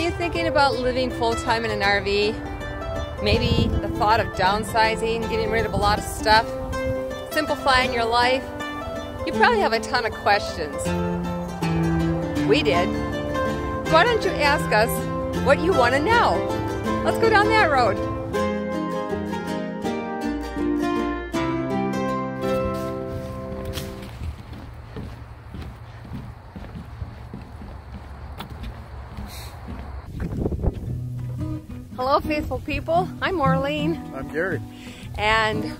you thinking about living full-time in an RV? Maybe the thought of downsizing, getting rid of a lot of stuff, simplifying your life? You probably have a ton of questions. We did. Why don't you ask us what you want to know? Let's go down that road. Hello, faithful people. I'm Orlene. I'm Gary. And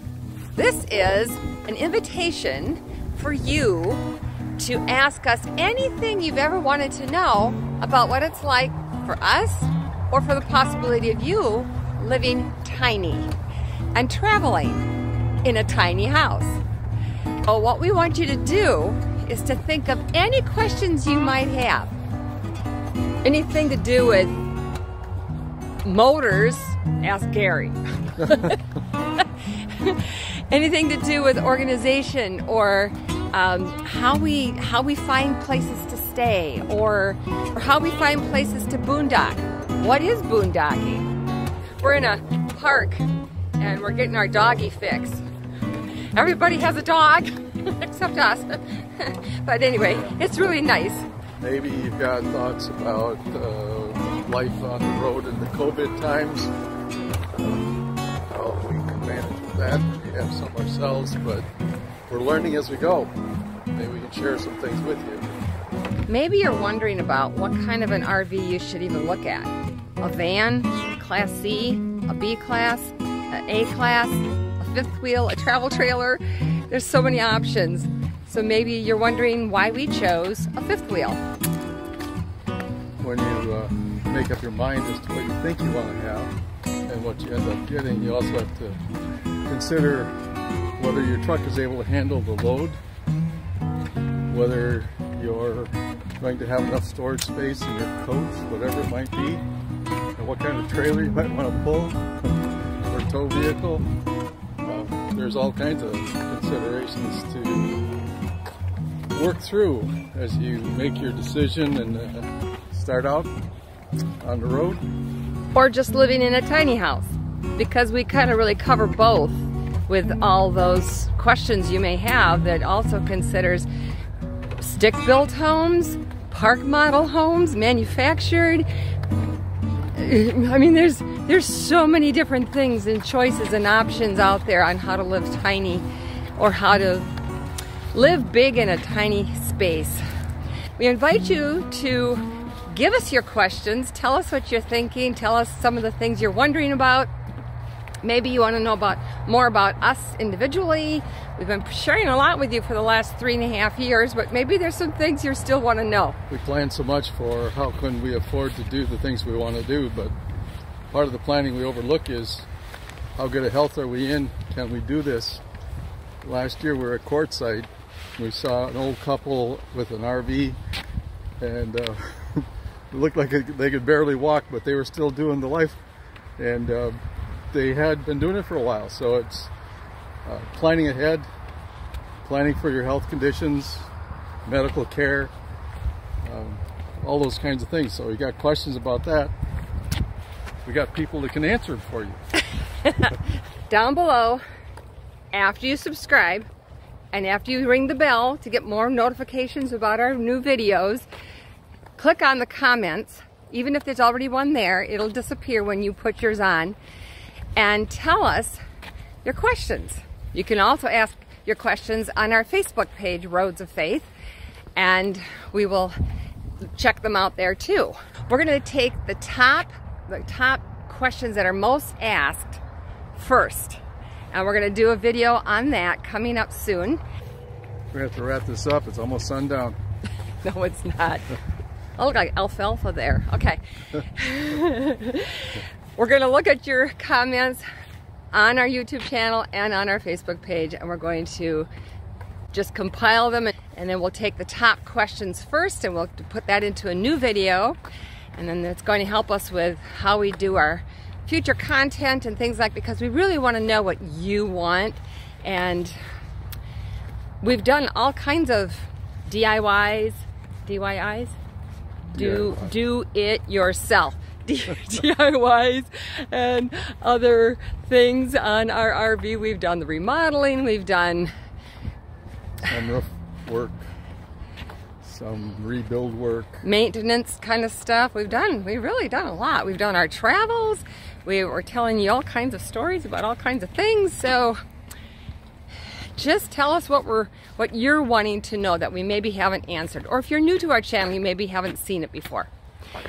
this is an invitation for you to ask us anything you've ever wanted to know about what it's like for us or for the possibility of you living tiny and traveling in a tiny house. So what we want you to do is to think of any questions you might have. Anything to do with motors, ask Gary. Anything to do with organization or how we find places to stay or how we find places to boondock. What is boondocking? We're in a park and we're getting our doggy fix. Everybody has a dog except us. But anyway, it's really nice. Maybe you've got thoughts about life on the road in the COVID times. Well, we can manage with that. We have some ourselves, but we're learning as we go. Maybe we can share some things with you. Maybe you're wondering about what kind of an RV you should even look at. A van, Class C, a B class, an A class, a fifth wheel, a travel trailer. There's so many options. So maybe you're wondering why we chose a fifth wheel. When you make up your mind as to what you think you want to have and what you end up getting, you also have to consider whether your truck is able to handle the load, whether you're going to have enough storage space in your coach, whatever it might be, and what kind of trailer you might want to pull or tow vehicle. There's all kinds of considerations to work through as you make your decision and start out on the road. Or just living in a tiny house, because we kind of really cover both with all those questions you may have that also considers stick-built homes, park model homes, manufactured. I mean, there's so many different things and choices and options out there on how to live tiny or how to live big in a tiny space. We invite you to give us your questions, tell us what you're thinking, tell us some of the things you're wondering about. Maybe you want to know more about us individually. We've been sharing a lot with you for the last 3.5 years, but maybe there's some things you still want to know. We plan so much for how can we afford to do the things we want to do, but part of the planning we overlook is how good a health are we in? Can we do this? Last year we were at Quartzsite. We saw an old couple with an RV, and it looked like they could barely walk, but they were still doing the life, and they had been doing it for a while. So it's planning ahead, planning for your health conditions, medical care, all those kinds of things. So you got questions about that, we got people that can answer them for you. Down below, after you subscribe and after you ring the bell to get more notifications about our new videos, click on the comments. Even if there's already one there, it'll disappear when you put yours on, and tell us your questions. You can also ask your questions on our Facebook page, Roads of Faith, and we will check them out there too. We're going to take the top questions that are most asked first, and we're going to do a video on that coming up soon. We have to wrap this up. It's almost sundown. No, it's not. I look like alfalfa there. Okay. We're going to look at your comments on our YouTube channel and on our Facebook page, and we're going to just compile them, and then we'll take the top questions first and we'll put that into a new video, and then it's going to help us with how we do our future content and things like, because we really want to know what you want. And we've done all kinds of DIYs, do it yourself. DIYs and other things on our RV. We've done the remodeling, we've done some roof work, some rebuild work, maintenance kind of stuff. We've really done a lot. We've done our travels. We were telling you all kinds of stories about all kinds of things. So just tell us what you're wanting to know that we maybe haven't answered, or if you're new to our channel, you maybe haven't seen it before.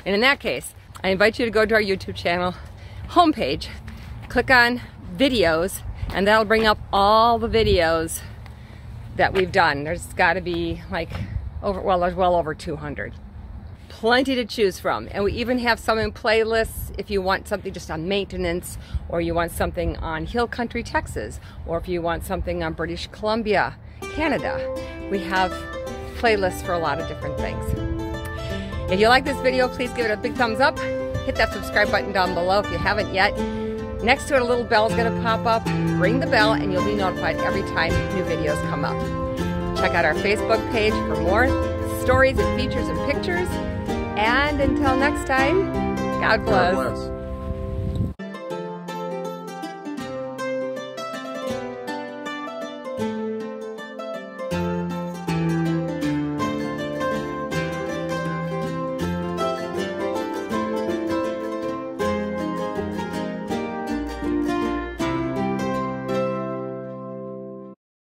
And in that case, I invite you to go to our YouTube channel homepage, click on videos, and that'll bring up all the videos that we've done. There's got to be like there's well over 200. Plenty to choose from. And we even have some in playlists if you want something just on maintenance, or you want something on Hill Country, Texas, or if you want something on British Columbia, Canada. We have playlists for a lot of different things. If you like this video, please give it a big thumbs up. Hit that subscribe button down below if you haven't yet. Next to it, a little bell is going to pop up. Ring the bell and you'll be notified every time new videos come up. Check out our Facebook page for more stories and features and pictures. And until next time, God bless. God bless.